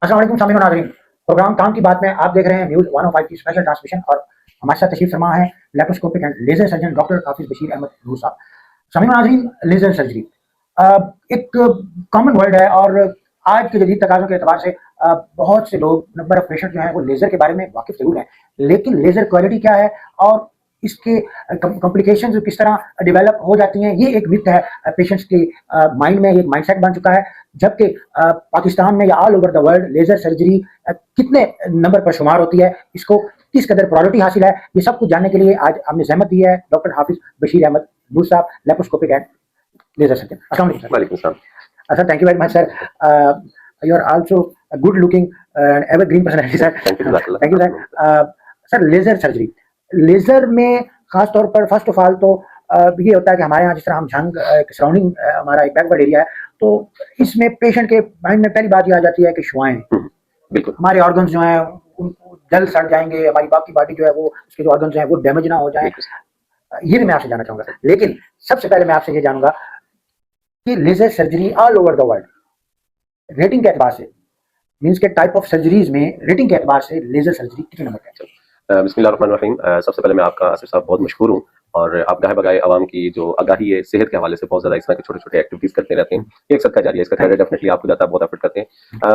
अस्सलाम वालेकुम सामीन और नाज़रीन। प्रोग्राम काम की बात में आप देख रहे हैं न्यूज़ 105 की स्पेशल ट्रांसमिशन और हमारे साथ तशरीफ फरमा है laparoscopic and laser surgeon doctor Hafiz Bashir Ahmad Noor साहब। सामीन और नाज़रीन, लेजर सर्जरी एक कॉमन वर्ड है और आज के जदीद तकाज़ों के एतबार से बहुत से लोग नंबर ऑफ पेशेंट जो हैं वो लेजर के बारे में वाकिफ जरूर हैं, लेकिन लेजर क्वालिटी क्या है और इसके कॉम्प्लिकेशंस किस तरह डेवलप हो जाती हैं, ये एक मिथ है पेशेंट्स के माइंड में, एक माइंडसेट बन चुका है। जबकि पाकिस्तान में या all over the world laser surgery कितने नंबर पर शुमार होती है, इसको किस कदर प्रायोरिटी हासिल है, ये सब कुछ जानने के लिए आज हमने जहमत दी है डॉक्टर हाफिज बशीर अहमद नूर साहब, लेप्रोस्कोपिक एंड लेजर सर्जन। अस्सलाम वालेकुम sir. Sir, thank you very much sir. You are also good looking and evergreen personality sir. Thank you sir. Sir, laser surgery, laser में खास तौर पर फर्स्ट ऑफ ऑल तो ये होता है कि हमारे यहाँ जिस तरह हम झंग सराउंडिंग हमारा एक बैकवर्ड एरिया है, तो इसमें पेशेंट के माइंड में पहली बात ये आ जाती है कि शुआएं, बिल्कुल हमारे ऑर्गन्स जो हैं जल्द सड़ जाएंगे, हमारी बाकी बॉडी जो है वो उसके जो ऑर्गन्स हैं वो डैमेज ना हो जाए। ये भी मैं आपसे जानना चाहूंगा, लेकिन सबसे पहले मैं आपसे ये जानूंगा कि laser surgery all over the world rating के एतबार से, मीन्स के टाइप ऑफ सर्जरीज में रेटिंग के एतबार से लेजर सर्जरी कितने नंबर पे है? बिस्मिल्लाहिर्रहमानिर्रहीम। सबसे पहले मैं आपका आसिफ साहब बहुत मशहूर हूँ और आप गाहे बगाए आवाम की जो आगाही है सेहत के हवाले से बहुत ज़्यादा इस तरह के छोटे छोटे एक्टिविटीज़ करते रहते हैं। ये एक सबका जारी है, इसका क्रेडिट डेफिनेटली आपको जाता है, बहुत एफर्ट करते हैं।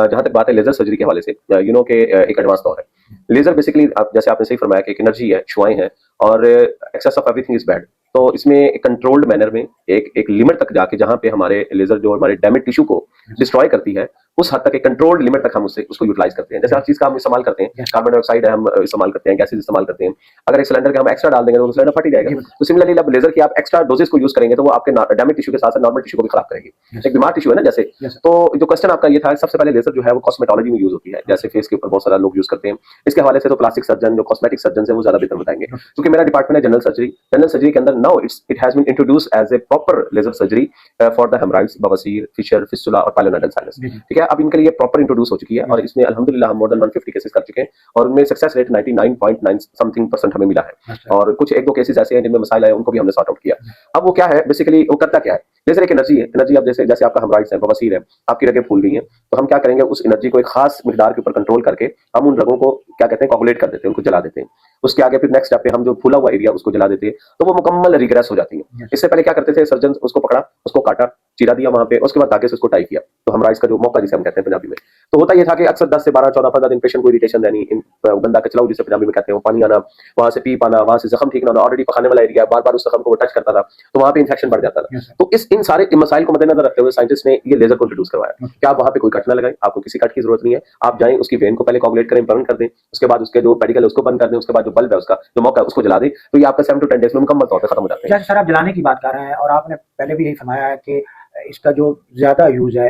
जहाँ तक बात है लेजर सर्जरी के हवाले से, यू नो के एक एडवांस दौर है। लेजर बेसिकली आप जैसे आपने सही फरमाया कि एक एनर्जी है, शुआएं हैं और excess of everything is bad. तो इसमें एक कंट्रोल्ड मैनर में एक लिमिट तक जाके जहाँ पे हमारे लेजर जो हमारे डैमेज टिश्यू को डिस्ट्रॉय करती है, उस हद तक एक कंट्रोल्ड लिमिट तक हम उसको यूटिलाइज करते हैं। जैसे हर चीज का हम इस्तेमाल करते हैं, कार्बन डाइऑक्साइड है हम इस्तेमाल करते हैं, गैसेज इस्तेमाल करते हैं। अगर एक सिलेंडर का हम एक्स्ट्रा डाल देंगे तो सिलेंडर फट ही जाएगा। तो सिमिलरली जब लेजर की आप एक्स्ट्रा डोजेस को यूज करेंगे तो वो आपके डैमेज टिश्यू के साथ साथ नॉर्मल टिश्यू को भी खराब करेगी। एक बीमार टिश्यू है ना जैसे। तो जो क्वेश्चन आपका ये था, सबसे पहले लेजर जो है वो कॉस्मेटोलॉजी में यूज होती है, जैसे फेस के ऊपर बहुत सारा लोग यूज करते हैं। इसके हवाले से तो प्लास्टिक सर्जन जो कॉस्मेटिक सर्जन है वो ज्यादा बेहतर बताएंगे, क्योंकि मेरा डिपार्टमेंट है जनरल सर्जरी। जनरल सर्जरी के अंदर now it has been introduce as a proper laser surgery for the haemorrhoids, बवासीर, फिशर, फिस्टुला और पाइलोनेडल साइनस। ठीक है, अब इनके लिए प्रॉपर इंट्रोड्यूस हो चुकी है और इसमें अल्हम्दुलिल्लाह हम मोर देन 150 केसेस कर चुके हैं और उनमें सक्सेस रेट 99.9 समथिंग % हमें मिला है। और कुछ एक दो केसेस ऐसे हैं जिनमें मसाइल आए, उनको भी हमने सॉर्ट आउट किया। अब वो क्या है बेसिकली, वो करता क्या है? लेजर एक एनर्जी है। एनर्जी अब जैसे जैसे आपका हेमराइड्स है, बवासीर है, आपकी रगें फूल गई हैं, तो हम क्या करेंगे, उस एनर्जी को एक खास मिकदार के ऊपर कंट्रोल करके हम उन रगों को क्या कहते हैं, कोगुलेट कर देते हैं, उनको जला देते हैं। उसके आगे फिर नेक्स्ट स्टेप पे हम जो फूला हुआ एरिया उसको जला देते हैं, तो वो मुकम्मल रिग्रेस हो जाती है। इससे पहले क्या करते थे सर्जन, उसको पकड़ा, उसको काटा, चीरा दिया वहां पे, उसके बाद धागे से उसको टाई किया, तो हेमराइड्स का जो मौका जिसे हम कहते हैं पंजाबी में। तो होता यह था कि अक्सर 10 से 12, 14, 15 दिन पेशेंट को इरिटेशन रहनी, गंदा कचलाऊ जिसे पंजाबी में कहते हैं, पानी आना, वहां से पी पाना, वहां से जख्म ठीक ना होना, ऑलरेडी पकाने वाला एरिया, बार बार उस जख्म को टच करता था तो वहां पे इंफेक्शन बढ़ जाता था। तो इन सारे मसाइल को मद्देनजर रखते हुए साइंटिस्ट ने ये लेजर को इंट्रोड्यूस करवाया कि आप वहां पे कोई कट ना लगाएं, आपको किसी कट की जरूरत नहीं है। आप जाएं, उसकी वेन को पहले कोगुलेट करें, बर्न कर दें, उसके बाद उसके जो पेडिकल है उसको बंद कर दें, उसके बाद जो बल्ब है उसका जो मौका है उसको जला दें, तो ये आपका 7 to 10 डेज में मुकम्मल तौर पर खत्म हो जाता है। जैसे सर आप जलाने की बात कर रहे हैं और आपने पहले भी यही फरमाया है कि इसका जो ज्यादा यूज है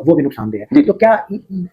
वो भी नुकसानदेह है, तो क्या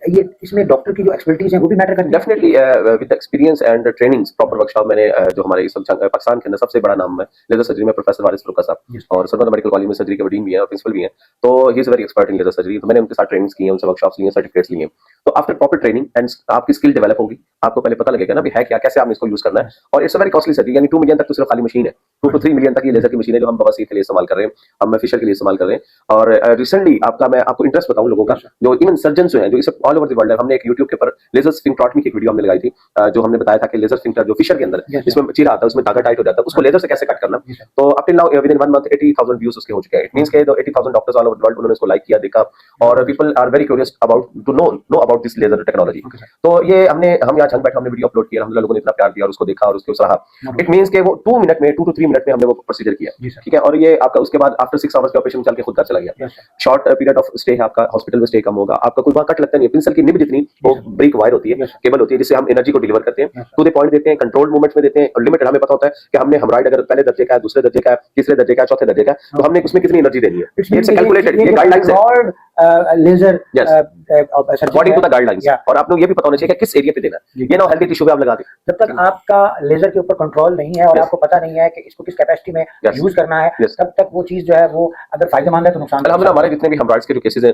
ये इसमें डॉक्टर की जो एक्सपर्टीज है वो भी मैटर करती है? Definitely with experience and trainings, proper workshop मैंने जो हमारे इस वक्त पाकिस्तान के अंदर सबसे बड़ा नाम है लेजर सर्जरी में प्रोफेसर वारिस फरूका साहब, और सरवंत मेडिकल कॉलेज में सर्जरी के डीन भी हैं और प्रिंसिपल भी हैं, तो he is very expert in laser surgery. तो मैंने उनके साथ ट्रेनिंग्स की हैं, उनसे वर्कशॉप्स लिए, सर्टिफिकेट्स लिए। तो आफ्टर प्रॉपर ट्रेनिंग एंड आपकी स्किल डेवलप होगी, आपको पहले पता लगेगा ना भी है क्या, कैसे आपने इसको यूज करना है। और इट्स वेरी कॉस्टली सर्जरी, यानी 2 मिलियन तक तो सिर्फ खाली मशीन है, 2 to 3 मिलियन तक ये लेजर की मशीन है जो हम बवासीर के लिए इस्तेमाल कर रहे हैं, हम फिशर के लिए इस्तेमाल कर रहे हैं। और रिसेंटली आपका मैं आपको इंटरेस्ट बताऊं लोगों का, जो इवन सर्जन जो है जो इस ऑल ओवर द वर्ल्ड है, हमने एक यूट्यूब के ऊपर लेजर स्फिंक्ट्रोटमी की एक वीडियो हमने लगाई थी, जो हमने बताया था कि लेजर स्फिंक्टर जो फिशर के अंदर इसमें चीरा आता है, उसमें धागा टाइट हो जाता है, उसको लेजर से कैसे कट करना। तो up till now within 1 month 80,000 views उसके हो चुके हैं। इट मींस के 80,000 doctors all over the world उन्होंने इसको लाइक किया, देखा, और people are very curious about to know about this laser technology. तो ये हम यहाँ जंग बैठे हमने वीडियो अपलोड किया, अल्हम्दुलिल्लाह लोगों ने इतना प्यार दिया और उसको देखा और उसके सराहा। इट मींस के वो 2 मिनट में 2 to 3 मिनट में हमने वो प्रोसीजर किया, ठीक है। और ये आपका उसके बाद आफ्टर 6 आवर्स का ऑपरेशन चल के खुद घर चला गया। शॉर्ट पीरियड ऑफ स्टे है आपका, हॉस्पिटल में स्टे कम होगा, आपका कोई वहां कट लगता नहीं है। पेंसिल की निब जितनी वो ब्रेक वायर होती है, केबल होती है, जिससे हम एनर्जी को डिलीवर करते हैं, टू द पॉइंट देते हैं, कंट्रोल्ड मूवमेंट्स में देते हैं और लिमिटेड। हमें पता होता है कि हमने हेमराइड अगर पहले दर्जे का है, दूसरे दर्जे का है, तीसरे दर्जे का है, चौथे दर्जे का है, तो हमने उसमें कितनी एनर्जी देनी है, इट्स कैलकुलेटेड, ये गाइडलाइंस है laser according to the guidelines. और आप लोग ये भी पता होना चाहिए कि किस एरिया पे देना है। ये ना हेल्दी टिश्यू पे आप लगा दें, जब तक आपका लेजर के ऊपर कंट्रोल नहीं है और आपको पता नहीं है कि इसको किस कैपेसिटी में यूज करना है, तब तक वो चीज जो है वो अगर फायदेमंद है तो नुकसान। अल्हम्दुलिल्लाह हमारे जितने भी हेमराइड्स के जो केसेस हैं,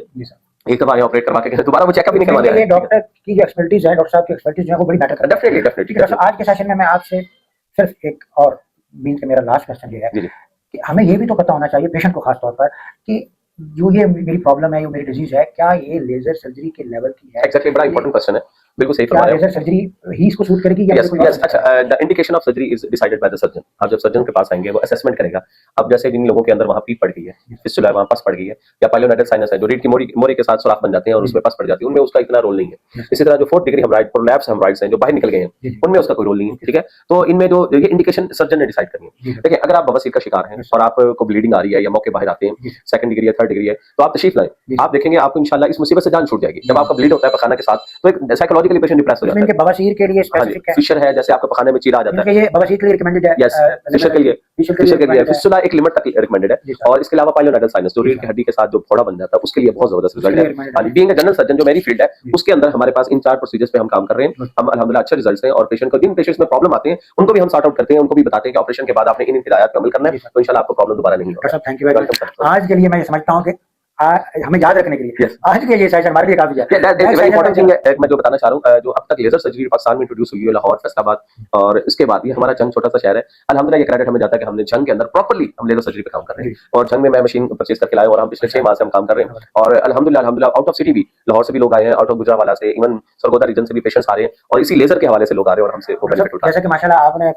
एक दफा ऑपरेट करवा के दोबारा वो चेकअप नहीं करवाने हैं। डॉक्टर की जो एक्सपर्टीज है, डॉक्टर साहब की एक्सपर्टीज जो है वो बड़ी मैटर करती है। डेफिनेटली। आज के सेशन में मैं आपसे सिर्फ एक और मीन के मेरा लास्ट क्वेश्चन ये है कि हमें ये भी तो पता होना चाहिए पेशेंट को खास तौर पर कि जो ये मेरी प्रॉब्लम है, ये मेरी डिजीज है, क्या ये लेजर सर्जरी के लेवल की है? एग्जैक्टली, बड़ा इंपॉर्टेंट क्वेश्चन है, बिल्कुल सही क्या फरमा रहे हो। लेजर सर्जरी ही इसको सूट करेगी या यस कोई और यस, तरीका अच्छा, है? The indication of surgery is decided by the surgeon. आप जब सर्जन के पास आएंगे वो असेसमेंट करेगा। अब जैसे जिन लोगों के अंदर वहाँ पीप पड़ गई है, फिस्टुला है, वहाँ पस पड़ गई है, या पाइलोनेटल साइनस है जो रीढ़ की मोरी मोरी के साथ सुराख बन जाते हैं और उसमें पस पड़ जाती है, उनमें उसका इतना रोल नहीं है। इसी तरह जो 4th degree haemorrhoid, prolapse haemorrhoids हैं जो बाहर निकल गए हैं, उनमें उसका कोई रोल नहीं है, ठीक है। तो इनमें जो ये इंडिकेशन सर्जन ने डिसाइड करनी है। देखिए, अगर आप बवासीर का शिकार हैं और आपको ब्लीडिंग आ रही है या मौके बाहर आते हैं, 2nd डिग्री है, 3rd डिग्री है, तो आप तशरीफ लाएं। आप देखेंगे आपको इंशाल्लाह इस मुसीबत से जान छूट जाएगी। जब आपका ब्लीड होता है पखाना के साथ, तो एक साइकोलॉजिकली पेशेंट डिप्रेस हो जाता है। इनके बवासीर के लिए हाँ जी, स्पेसिफिक है? फिशर है, जैसे आपके पखाने में चीरा आ जाता है, इनके ये बवासीर के लिए रिकमेंडेड है? यस, फिशर के लिए, फिशर फिशर के लिए recommended है? फिस्टुला एक लिमिट तक रिकमेंडेड है। जी सर। और इसके अलावा पाइलोनेटल साइनस जो जी रीढ़ की सर। हड्डी के साथ जो फोड़ा बन जाता है, उसके लिए बहुत जबरदस्त उसके रिजल्ट लिए है। recommended हाँ जी, है। बीइंग अ जनरल सर्जन जो मेरी फील्ड है, जी। उसके अंदर हमारे पास इन 4 प्रोसीजर्स पे हम काम कर रहे हैं। हम अल्हम्दुलिल्लाह अच्छे रिजल्ट्स हैं और पेशेंट को, जिन पेशेंट्स में प्रॉब्लम आते हैं उनको भी हम सॉर्ट आउट करते हैं, उनको भी बताते हैं कि ऑपरेशन के बाद आपने इन हिदायत पे अमल करना है, जी सर। तो इंशाल्लाह आपको प्रॉब्लम दोबारा नहीं डॉक्टर होगा। साहब, thank you very welcome much. Sir. आज के लिए मैं ये समझता हूँ कि हमें याद रखने के लिए Yes. आज के ये सेशन हमारे लिए काफी है। वेरी इंपॉर्टेंट थिंग है, एक मैं जो बताना चाह रहा हूँ, जो अब तक लेजर सर्जरी पाकिस्तान में इंट्रोड्यूस हुई है, लाहौर, फैसलाबाद और इसके बाद ये हमारा जंग छोटा सा शहर है, अल्हम्दुलिल्लाह ये क्रेडिट हमें जाता है कि हमने जंग के अंदर प्रॉपर्ली हम लेजर सर्जरी पे काम कर रहे हैं। और जंग में मैं मशीन परचेज करके लाया और हम पिछले 6 माह से हम काम कर रहे हैं। और अल्हम्दुलिल्लाह आउट ऑफ सिटी भी, लाहौर से भी लोग आए हैं, आउट ऑफ गुजरावाला से, इवन सरगोदा रीजन से भी पेशेंट्स आ रहे हैं और इसी लेजर के हवाले से लोग आ रहे हैं और हमसे वो बेनिफिट उठा रहे हैं। जैसा कि माशाल्लाह आपने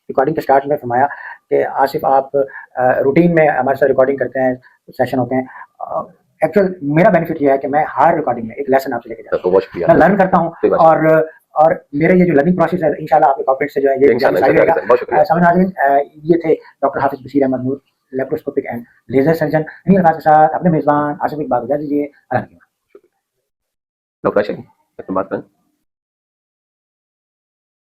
रिकॉर्डिंग के स्टार्ट में फरमाया कि आसिफ आप रूटीन में हमारे साथ रिकॉर्डिंग करते हैं, सेशन होते हैं। एक्चुअल मेरा बेनिफिट ये है कि मैं हर रिकॉर्डिंग में एक लेसन आपसे लेके जाता हूँ, तो बहुत शुक्रिया, मैं लर्न करता हूँ सही बात और मेरे ये जो लर्निंग प्रोसेस है इंशाल्लाह आपके कॉपरेट से जो है ये इंशाल्लाह, जारी रहेगा। बहुत शुक्रिया। सामने नाज़रीन, ये थे doctor Hafiz Bashir Ahmad Noor, laparoscopic and laser surgeon. इन्हीं अल्फाज के साथ अपने मेजबान आसिफ इकबाल को इजाज़त दीजिए। अल्लाह हाफ़िज़। डॉक्टर आशा, अपनी बात करें।